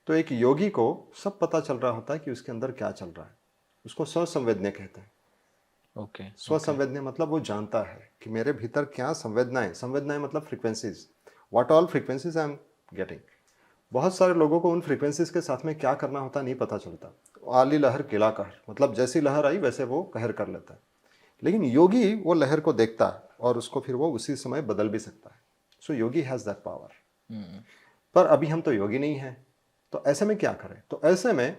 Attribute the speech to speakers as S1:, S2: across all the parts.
S1: तो एक योगी को सब पता चल रहा होता है कि उसके अंदर क्या चल रहा है, उसको स्वसंवेदनीय कहते हैं।
S2: ओके।
S1: स्वसंवेदनीय मतलब वो जानता है कि मेरे भीतर क्या संवेदनाएं, संवेदनाएं मतलब frequencies, what all frequencies I am getting. बहुत सारे लोगों को उन फ्रीक्वेंसीज के साथ में क्या करना होता नहीं पता चलता। आली लहर किला कहर, मतलब जैसी लहर आई वैसे वो कहर कर लेता है। लेकिन योगी वो लहर को देखता है और उसको फिर वो उसी समय बदल भी सकता है। सो योगी हैज़ दैट पावर। पर अभी हम तो योगी नहीं हैं, तो ऐसे में क्या करें? तो ऐसे में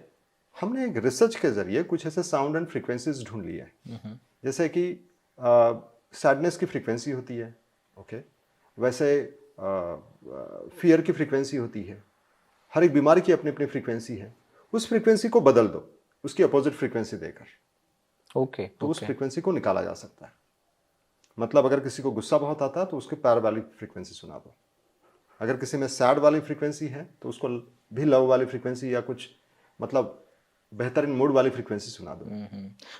S1: हमने एक रिसर्च के जरिए कुछ ऐसे साउंड एंड फ्रीक्वेंसीज ढूंढ लिए हैं। जैसे कि सैडनेस की फ्रीक्वेंसी होती है, ओके, वैसे फियर की फ्रीक्वेंसी होती है। हर एक बीमारी की अपनी अपनी फ्रीक्वेंसी है। उस फ्रीक्वेंसी को बदल दो उसकी अपोजिट फ्रीक्वेंसी देकर,
S2: ओके।
S1: तो उस फ्रीक्वेंसी को निकाला जा सकता है। मतलब अगर किसी को गुस्सा बहुत आता है तो उसके पैर वाली फ्रीक्वेंसी सुना दो। अगर किसी में सैड वाली फ्रीक्वेंसी है तो उसको भी लव वाली फ्रीक्वेंसी या कुछ मतलब बेहतरीन मूड वाली फ्रीक्वेंसी सुना दो।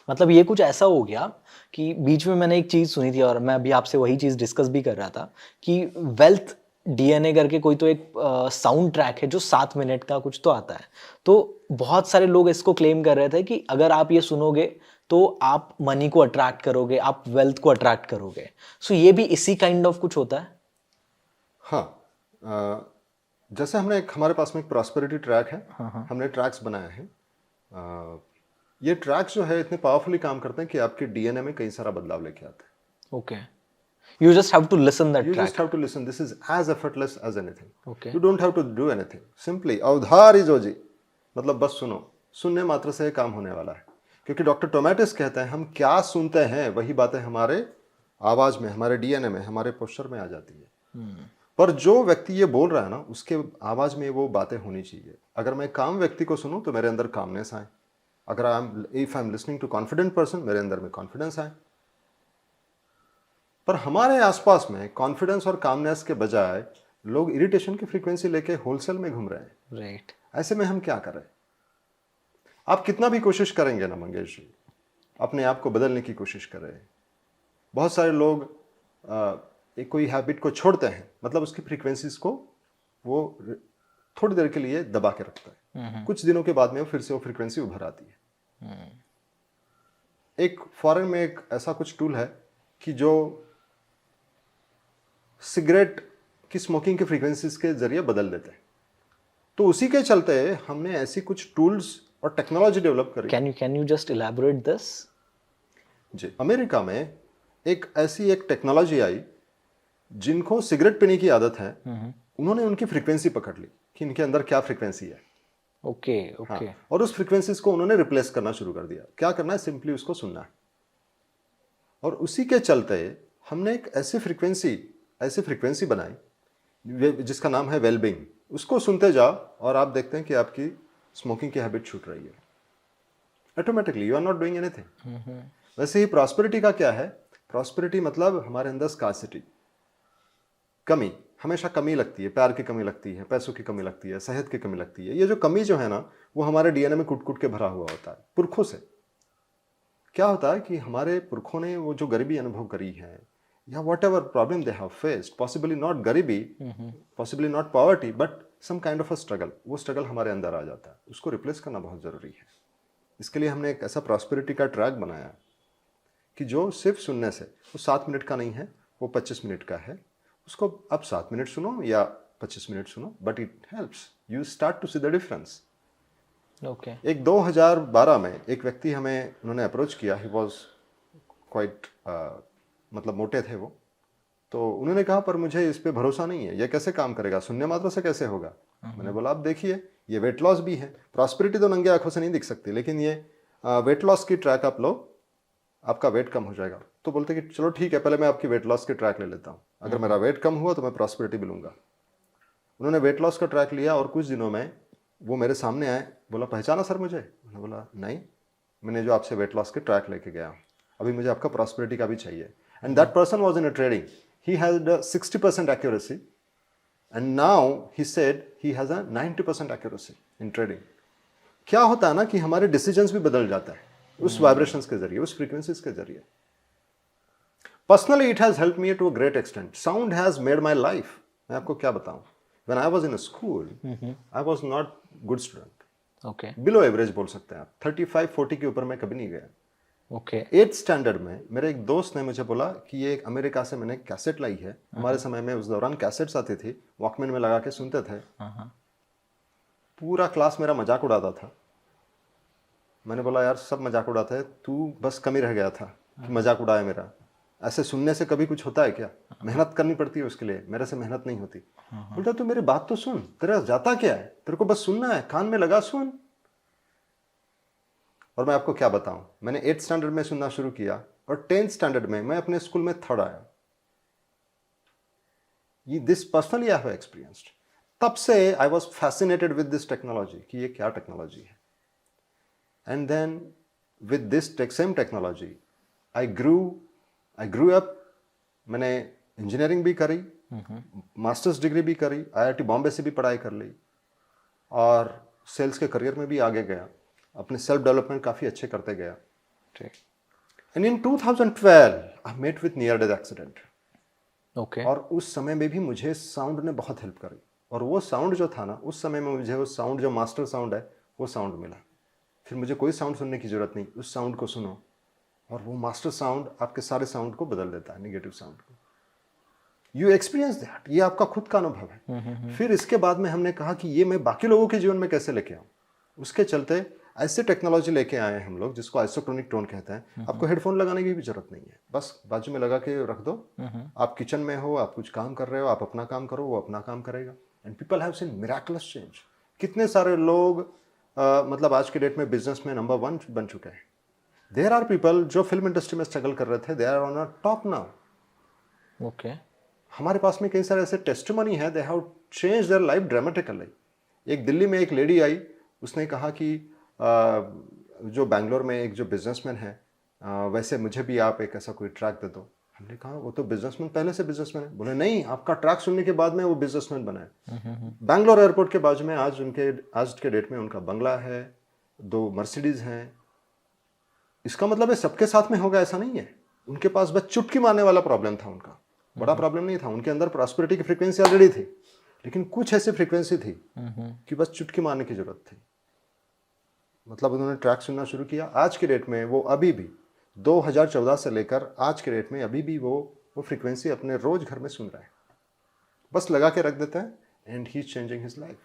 S2: मतलब ये कुछ ऐसा हो गया कि बीच में मैंने एक चीज़ सुनी थी और मैं अभी आपसे वही चीज़ डिस्कस भी कर रहा था कि वेल्थ डीएनए करके कोई तो एक साउंड ट्रैक है जो 7 मिनट का कुछ तो आता है। तो बहुत सारे लोग इसको क्लेम कर रहे थे कि अगर आप ये सुनोगे तो आप मनी को अट्रैक्ट करोगे, आप वेल्थ को अट्रैक्ट करोगे। सो ये भी इसी काइंड ऑफ कुछ होता है।
S1: हाँ, जैसे हमने एक हमारे पास में एक प्रॉस्पेरिटी ट्रैक है। हमने ट्रैक्स बनाए हैं। ये ट्रैक्स जो है इतने पावरफुली काम करते हैं कि आपके डीएनए में कई सारा बदलाव लेके आते हैं।
S2: Okay, you just have to listen that
S1: You
S2: track.
S1: just have to listen. This is as effortless as anything.
S2: Okay.
S1: You don't have to do anything. Simply अवधारी जोजी, मतलब बस सुनो, सुनने मात्र से काम होने वाला है। क्योंकि डॉक्टर टोमेटिस कहते हैं हम क्या सुनते हैं वही बातें हमारे आवाज में, हमारे डीएनए में, हमारे पोस्चर में आ जाती है। पर जो व्यक्ति ये बोल रहा है ना उसके आवाज में वो बातें होनी चाहिए। अगर मैं काम व्यक्ति को सुनूं तो मेरे अंदर कामनेस आए। अगर if I am listening to confident person, मेरे अंदर में कॉन्फिडेंस आए। पर हमारे आसपास में कॉन्फिडेंस और कामनेस के बजाय लोग इरिटेशन की फ्रीक्वेंसी लेके होलसेल में घूम रहे हैं।
S2: राइट।
S1: ऐसे में हम क्या करें? आप कितना भी कोशिश करेंगे ना मंगेश जी, अपने आप को बदलने की कोशिश करें। बहुत सारे लोग एक कोई हैबिट को छोड़ते हैं, मतलब उसकी फ्रीक्वेंसीज को वो थोड़ी देर के लिए दबा के रखता है। कुछ दिनों के बाद में फिर से वो फ्रीक्वेंसी उभर आती है। एक फॉरेन में एक ऐसा कुछ टूल है कि जो सिगरेट की स्मोकिंग की फ्रीक्वेंसीज के जरिए बदल देते हैं। तो उसी के चलते हमने ऐसी कुछ टूल्स और टेक्नोलॉजी डेवलप करी।
S2: Can you just elaborate this?
S1: जी, अमेरिका में एक ऐसी टेक्नोलॉजी आई, जिनको सिगरेट पीने की आदत है, उन्होंने उनकी फ्रीक्वेंसी पकड़ ली कि इनके अंदर क्या फ्रीक्वेंसी है।
S2: ओके।
S1: हाँ, और उस फ्रीक्वेंसीज को उन्होंने रिप्लेस करना शुरू कर दिया। क्या करना है? सिंपली उसको सुनना है। और उसी के चलते हमने एक ऐसी फ्रीक्वेंसी बनाई जिसका नाम है वेलबींग। उसको सुनते जाओ और आप देखते हैं कि आपकी स्मोकिंग की हैबिट छूट रही है automatically. You are not doing anything. वैसे ही प्रॉस्पेरिटी का क्या है? प्रॉस्पेरिटी मतलब हमारे अंदर स्कार्सिटी, कमी, हमेशा कमी लगती है। प्यार की कमी लगती है, पैसों की कमी लगती है, सेहत की कमी लगती है। ये जो कमी जो है ना, वो हमारे डीएनए में कुट कुट के भरा हुआ होता है पुरखों से। क्या होता है कि हमारे पुरखों ने वो जो गरीबी अनुभव करी है या whatever problem they have faced, possibly not गरीबी, possibly not poverty, but some kind of a struggle, वो स्ट्रगल हमारे अंदर आ जाता है। उसको रिप्लेस करना बहुत ज़रूरी है। इसके लिए हमने एक ऐसा प्रॉस्पेरिटी का ट्रैक बनाया कि जो सिर्फ सुनने से, वो 7 मिनट का नहीं है, वो 25 मिनट का है। उसको अब 7 मिनट सुनो या 25 मिनट सुनो, but it helps you start to see the difference.
S2: Okay.
S1: एक 2012 में एक व्यक्ति हमें उन्होंने अप्रोच किया। ही वॉज क्वाइट मतलब मोटे थे वो। तो उन्होंने कहा पर मुझे इस पे भरोसा नहीं है, ये कैसे काम करेगा, सुनने मात्र से कैसे होगा? मैंने बोला आप देखिए, ये वेट लॉस भी है। प्रॉस्पेरिटी तो नंगे आंखों से नहीं दिख सकती, लेकिन ये वेट लॉस की ट्रैक आप लो, आपका वेट कम हो जाएगा। तो बोलते कि चलो ठीक है, पहले मैं आपकी वेट लॉस की ट्रैक ले लेता हूँ, अगर मेरा वेट कम हुआ तो मैं प्रॉस्पेरिटी भी लूँगा। उन्होंने वेट लॉस का ट्रैक लिया और कुछ दिनों में वो मेरे सामने आए। बोला पहचाना सर मुझे? मैंने बोला नहीं, मैंने जो आपसे वेट लॉस के ट्रैक लेके गया हूँ, अभी मुझे आपका प्रॉस्पेरिटी का भी चाहिए। And that person was in a trading, he had 60% accuracy, and now he said he has a 90% accuracy in trading. क्या होता है ना कि हमारे डिसीजंस भी बदल जाता है उस वाइब्रेशंस के जरिए, उस फ्रीक्वेंसीज के जरिए। Personally it has help me to a great extent. Sound has made my life. मैं आपको क्या बताऊं, when I was in school I was not good student,
S2: okay
S1: below average बोल सकते हैं आप, 35-40 के ऊपर मैं कभी नहीं गया।
S2: ओके
S1: 8th स्टैंडर्ड में मेरे एक दोस्त ने मुझे बोला कि ये एक अमेरिका से मैंने कैसेट लाई है, हमारे समय में उस दौरान कैसेट्स आती थी, वॉकमैन में लगा के सुनते थे, पूरा क्लास मेरा मजाक उड़ाता था। मैंने बोला यार सब मजाक उड़ाते हैं, तू बस कम ही रह गया था कि मजाक उड़ाए मेरा, ऐसे सुनने से कभी कुछ होता है क्या, मेहनत करनी पड़ती है उसके लिए, मेरे से मेहनत नहीं होती। बोलता तू मेरी बात तो सुन, तेरा जाता क्या है, तेरे को बस सुनना है, कान में लगा सुन। और मैं आपको क्या बताऊं, मैंने 8th स्टैंडर्ड में सुनना शुरू किया और 10th स्टैंडर्ड में मैं अपने स्कूल में थर्ड आया। ये this personally I have experienced. तब से I was fascinated with this technology कि ये क्या टेक्नोलॉजी है। And then with this same technology I grew up. मैंने इंजीनियरिंग भी करी, मास्टर्स डिग्री भी करी, आईआईटी बॉम्बे से भी पढ़ाई कर ली और सेल्स के करियर में भी आगे गया, अपने सेल्फ डेवलपमेंट काफ़ी अच्छे करते गया।
S2: ठीक
S1: and in 2012 I met with near death accident.
S2: Okay
S1: और उस समय में भी मुझे साउंड ने बहुत हेल्प करी, और वो साउंड जो था ना, उस समय में मुझे वो साउंड जो मास्टर साउंड है वो साउंड मिला। फिर मुझे कोई साउंड सुनने की ज़रूरत नहीं, उस साउंड को सुनो और वो मास्टर साउंड आपके सारे साउंड को बदल देता है, नेगेटिव साउंड को। यू एक्सपीरियंस दैट, ये आपका खुद का अनुभव है। फिर इसके बाद में हमने कहा कि ये मैं बाकी लोगों के जीवन में कैसे लेके आऊँ। उसके चलते ऐसे टेक्नोलॉजी लेके आए हैं हम लोग जिसको आइसोक्रोनिक टोन कहते हैं। आपको हेडफोन लगाने की भी जरूरत नहीं है, बस बाजू में लगा के रख दो। आप किचन में हो, आप कुछ काम कर रहे हो, आप अपना काम करो, वो अपना काम करेगा। And people have seen miraculous change. कितने सारे लोग मतलब आज के डेट में बिजनेस में नंबर 1 बन चुके हैं। देयर आर पीपल जो फिल्म इंडस्ट्री में स्ट्रगल कर रहे थे, they are on a top now.
S2: Okay
S1: हमारे पास में कई सारे ऐसे टेस्टिमनी है, they have change their life dramatically. एक दिल्ली में एक लेडी आई, उसने कहा कि जो बैंगलोर में एक जो बिजनेसमैन है, वैसे मुझे भी आप एक ऐसा कोई ट्रैक दे दो। हमने कहा वो तो बिजनेसमैन पहले से बिजनेसमैन है। बोले नहीं, आपका ट्रैक सुनने के बाद में वो बिजनेसमैन बना है। बैंगलोर एयरपोर्ट के बाजू में आज के डेट में उनका बंगला है, 2 मर्सिडीज हैं। इसका मतलब है सबके साथ में होगा ऐसा नहीं है। उनके पास बस चुटकी मारने वाला प्रॉब्लम था, उनका बड़ा प्रॉब्लम नहीं था। उनके अंदर प्रॉस्पेरिटी की फ्रीक्वेंसी ऑलरेडी थी, लेकिन कुछ ऐसी फ्रीक्वेंसी थी कि बस चुटकी मारने की जरूरत थी। मतलब उन्होंने ट्रैक सुनना शुरू किया। आज के डेट में वो अभी भी 2014 से लेकर आज के डेट में अभी भी वो फ्रीक्वेंसी अपने रोज घर में सुन रहा है, बस लगा के रख देता है and he is changing his life.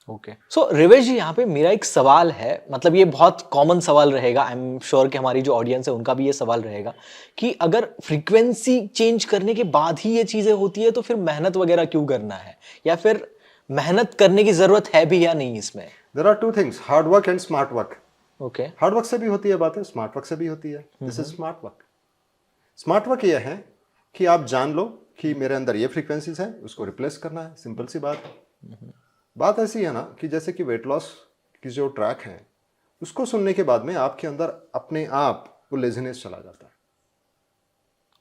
S2: Okay so Rivesh ji, यहाँ पे मेरा एक सवाल है, मतलब ये बहुत कॉमन सवाल रहेगा, आई एम श्योर कि हमारी जो ऑडियंस है उनका भी ये सवाल रहेगा कि अगर फ्रीक्वेंसी चेंज करने के बाद ही ये चीजें होती है तो फिर मेहनत वगैरह क्यों करना है, या फिर मेहनत करने की जरूरत है भी या नहीं इसमें?
S1: There are 2 things, hard work and smart work.
S2: Okay
S1: hard work से भी होती है बातें, स्मार्ट वर्क से भी होती है। This is smart work. Smart work ये है कि आप जान लो कि मेरे अंदर ये फ्रीक्वेंसीज है, उसको रिप्लेस करना है, सिंपल सी बात है। बात ऐसी है ना कि जैसे कि वेट लॉस की जो ट्रैक है, उसको सुनने के बाद में आपके अंदर अपने आप वो लेजीनेस चला जाता है।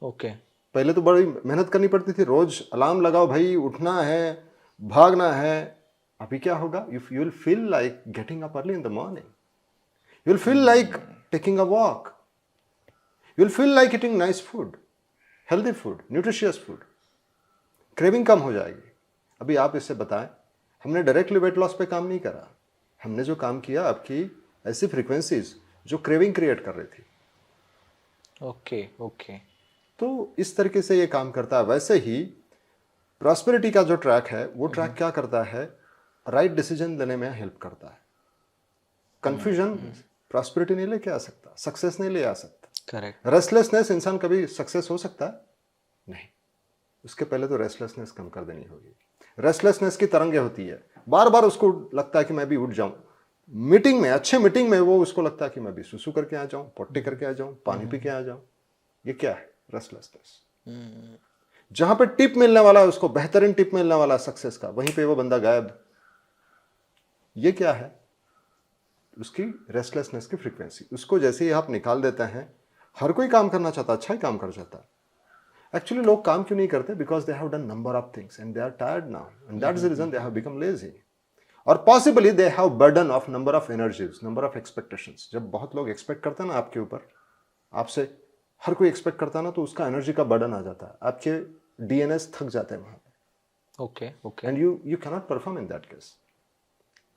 S2: ओके
S1: पहले तो बड़ी मेहनत करनी पड़ती थी, रोज अलार्म लगाओ भाई, उठना है, भागना है। अभी क्या होगा, if you will feel like getting up early in the morning, you will feel like taking a walk, you will feel like eating nice food, healthy food, nutritious food. Craving कम हो जाएगी। अभी आप इससे बताएं, हमने डायरेक्टली वेट लॉस पे काम नहीं करा, हमने जो काम किया आपकी ऐसी फ्रीक्वेंसीज जो क्रेविंग क्रिएट कर रही थी।
S2: ओके ओके
S1: तो इस तरीके से ये काम करता है। वैसे ही प्रॉस्पेरिटी का जो ट्रैक है, वो ट्रैक क्या करता है, राइट डिसीजन लेने में हेल्प करता है। कंफ्यूजन प्रॉस्पेरिटी नहीं लेके आ सकता, सक्सेस नहीं ले आ सकता।
S2: करेक्ट
S1: रेस्टलेसनेस, इंसान कभी सक्सेस हो सकता है? नहीं। उसके पहले तो रेस्टलेसनेस कम कर देनी होगी। रेस्टलेसनेस की तरंगे होती है, बार बार उसको लगता है कि मैं भी उठ जाऊं। मीटिंग में, अच्छे मीटिंग में वो उसको लगता है कि मैं भी सुसु करके आ जाऊं, पोटी करके आ जाऊं, पानी पी के आ जाऊं। ये क्या है? रेस्टलेसनेस। जहां पे टिप मिलने वाला है, उसको बेहतरीन टिप मिलने वाला सक्सेस का, वहीं पे वो बंदा गायब। ये क्या है? उसकी रेस्टलेसनेस की फ्रीक्वेंसी। उसको जैसे ही आप निकाल देते हैं, हर कोई काम करना चाहता है, अच्छा ही काम कर जाता है। एक्चुअली लोग काम क्यों नहीं करते? Because they have done number of things and they are tired now, and that is the reason they have become lazy. और possibly they have burden of number of energies, number of expectations. जब बहुत लोग expect करते हैं ना आपके ऊपर, आपसे हर कोई एक्सपेक्ट करता है ना, तो उसका एनर्जी का बर्डन आ जाता है, आपके डीएनएस थक जाते हैं वहां पे।
S2: Okay okay
S1: and you cannot perform in that case.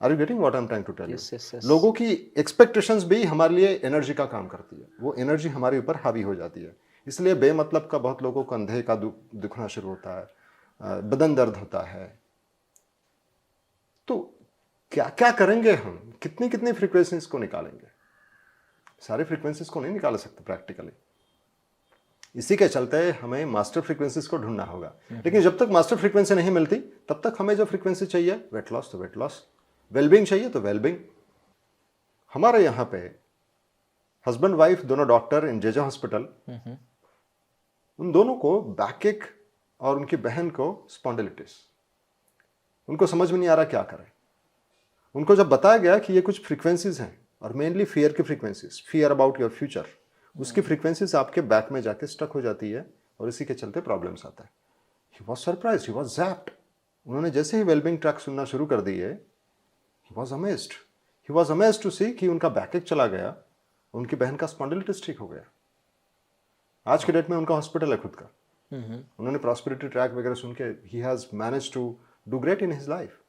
S1: Are you getting what I'm trying to tell you?
S2: yes.
S1: लोगों की एक्सपेक्टेशंस भी हमारे लिए एनर्जी का काम करती है, वो एनर्जी हमारे ऊपर हावी हो जाती है, इसलिए बेमतलब का बहुत लोगों को कंधे का दुखना शुरू होता है, बदन दर्द होता है। तो क्या क्या करेंगे हम, कितनी कितनी फ्रीक्वेंसीज को निकालेंगे? सारे फ्रीक्वेंसीज को नहीं निकाल सकते प्रैक्टिकली। इसी के चलते हमें मास्टर फ्रीक्वेंसीज को ढूंढना होगा, लेकिन जब तक मास्टर फ्रीक्वेंसी नहीं मिलती तब तक हमें जो फ्रीक्वेंसी चाहिए, वेट लॉस तो वेट लॉस, वेलबींग चाहिए तो वेलबींग। हमारे यहाँ पे हस्बैंड वाइफ दोनों डॉक्टर इन जेजे हॉस्पिटल, उन दोनों को बैकएक और उनकी बहन को स्पॉन्डिलिटिस। उनको समझ में नहीं आ रहा क्या करें। उनको जब बताया गया कि ये कुछ फ्रीक्वेंसीज हैं, और मेनली फियर की frequencies, fear about your future, उसकी फ्रीक्वेंसीज आपके बैक में जाके स्टक हो जाती है और इसी के चलते प्रॉब्लम्स आता है। He was surprised, he was zapped. उन्होंने जैसे ही वेलबींग ट्रैक सुनना शुरू कर दिए, he was amazed. He was amazed to see कि उनका बैकएक चला गया, उनकी बहन का स्पॉन्डिलिटिस ठीक हो गया। आज के डेट में उनका हॉस्पिटल है खुद का। उन्होंने प्रॉस्पेरिटी ट्रैक वगैरह सुन के ही has manage to do great in his life.